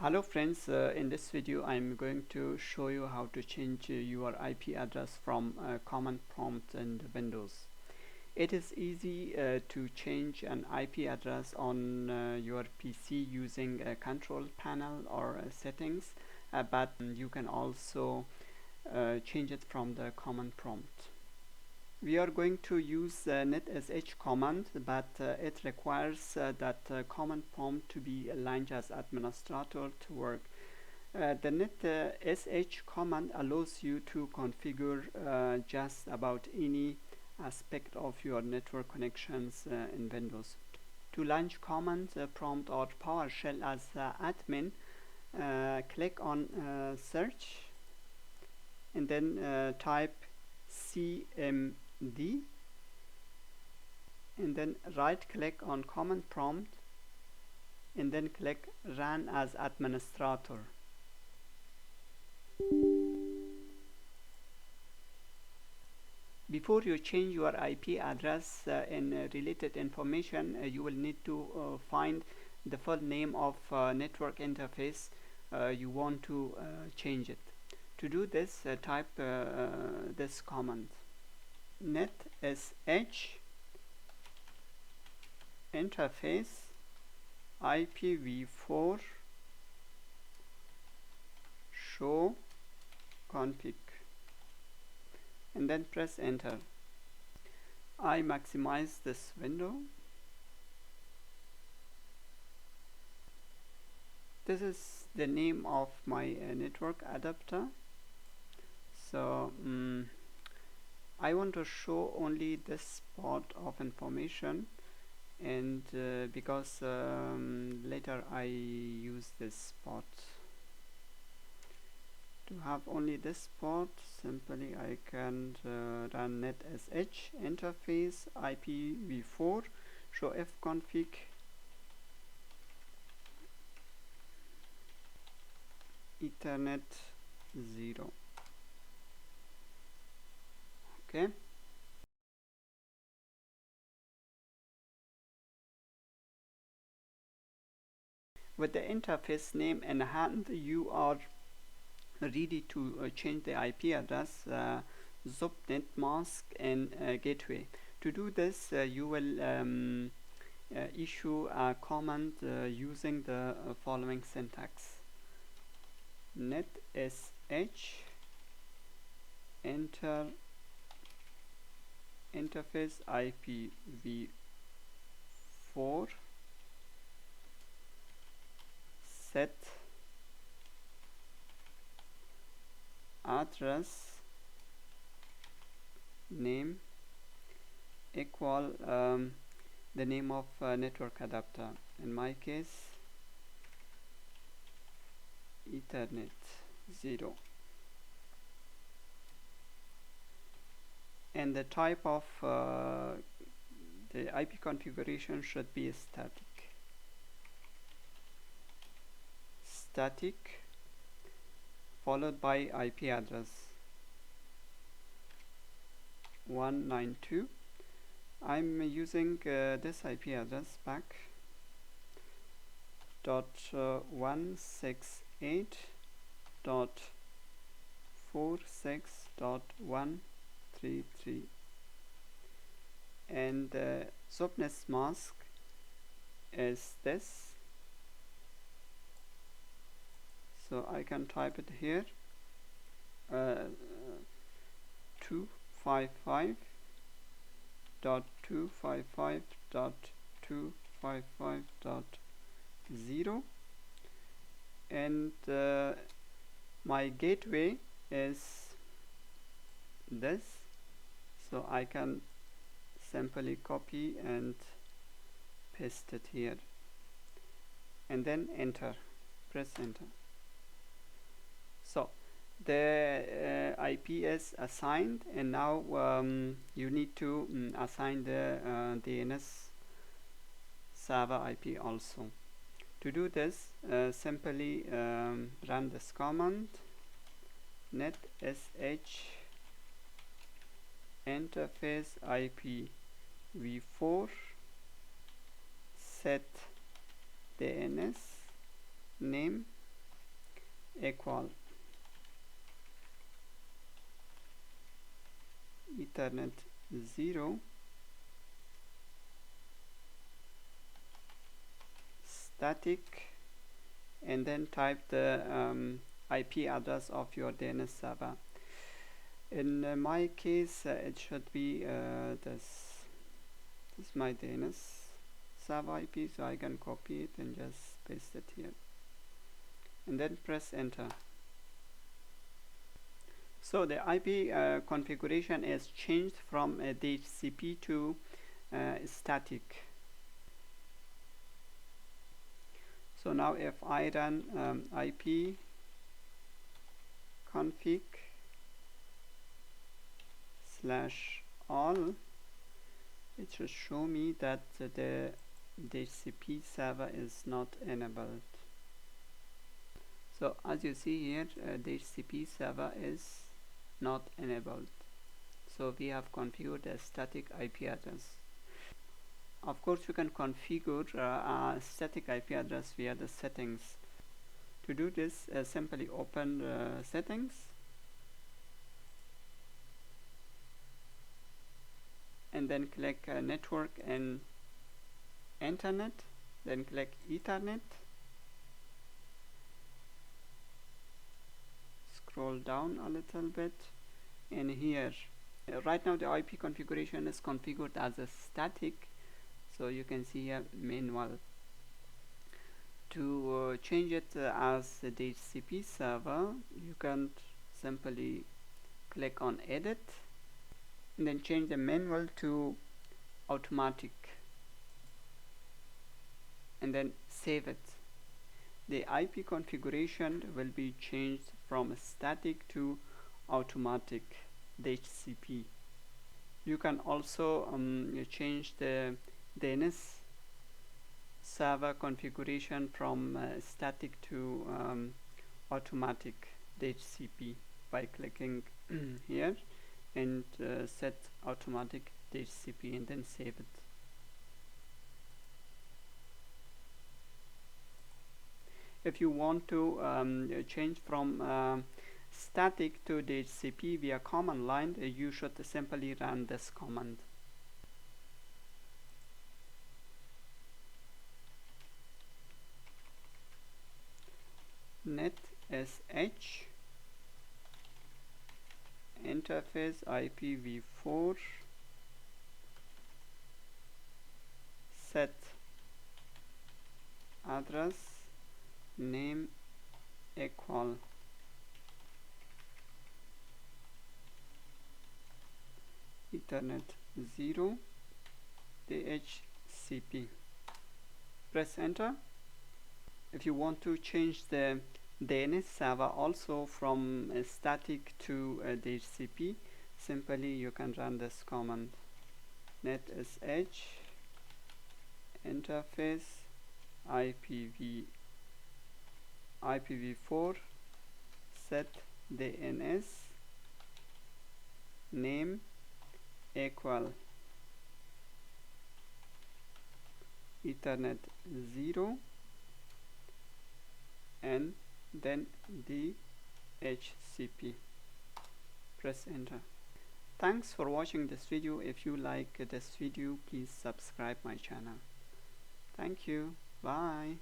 Hello friends, in this video I'm going to show you how to change your IP address from command prompt in Windows. It is easy to change an IP address on your PC using a control panel or settings, but you can also change it from the command prompt. We are going to use netsh command, but it requires that command prompt to be aligned as administrator to work. The netsh command allows you to configure just about any aspect of your network connections in Windows. To launch command prompt or PowerShell as admin, click on search and then type cmd and then right click on command prompt and then click run as administrator. Before you change your IP address and related information, you will need to find the full name of network interface you want to change it. To do this, type this command: netsh interface IPv4 show config, and then press enter. I maximize this window. This is the name of my network adapter. So I want to show only this part of information, and because later I use this part. To have only this part, simply I can run netsh interface IPv4 show fconfig Ethernet 0. Okay. With the interface name in hand, you are ready to change the IP address, subnet mask and gateway. To do this, you will issue a command using the following syntax: netsh enter interface IPv4 set address name equal the name of network adapter, in my case Ethernet 0, and the type of the IP configuration should be static followed by IP address 192. I'm using this IP address back .168.46.133, and the subnet mask is this, so I can type it here, 255.255.255.0, and my gateway is this, so I can simply copy and paste it here and then press enter. So the IP is assigned, and now you need to assign the DNS server IP also. To do this, simply run this command: netsh interface IPv4 set DNS name equal Ethernet 0 static, and then type the IP address of your DNS server. In my case, it should be this is my DNS server IP, so I can copy it and just paste it here and then press enter. So the IP configuration is changed from DHCP to static. So now if I run IP config /all, it should show me that the DHCP server is not enabled. So as you see here, DHCP server is not enabled. So we have configured a static IP address. Of course, you can configure a static IP address via the settings. To do this, simply open settings, and then click network and internet, then click Ethernet, scroll down a little bit, and here right now the IP configuration is configured as a static, so you can see here manual. To change it as a DHCP server, you can simply click on edit and then change the manual to automatic and then save it. The IP configuration will be changed from static to automatic DHCP. You can also change the DNS server configuration from static to automatic DHCP by clicking here and set automatic DHCP and then save it. If you want to change from static to DHCP via command line, you should simply run this command. Net sh interface IPv4 set address name equal Ethernet 0 DHCP. Press enter. If you want to change the DNS server also from static to DHCP, simply you can run this command: net sh interface IPv4 set DNS name equal Ethernet 0 and then DHCP. Press enter. Thanks for watching this video. If you like this video, please subscribe my channel. Thank you. Bye.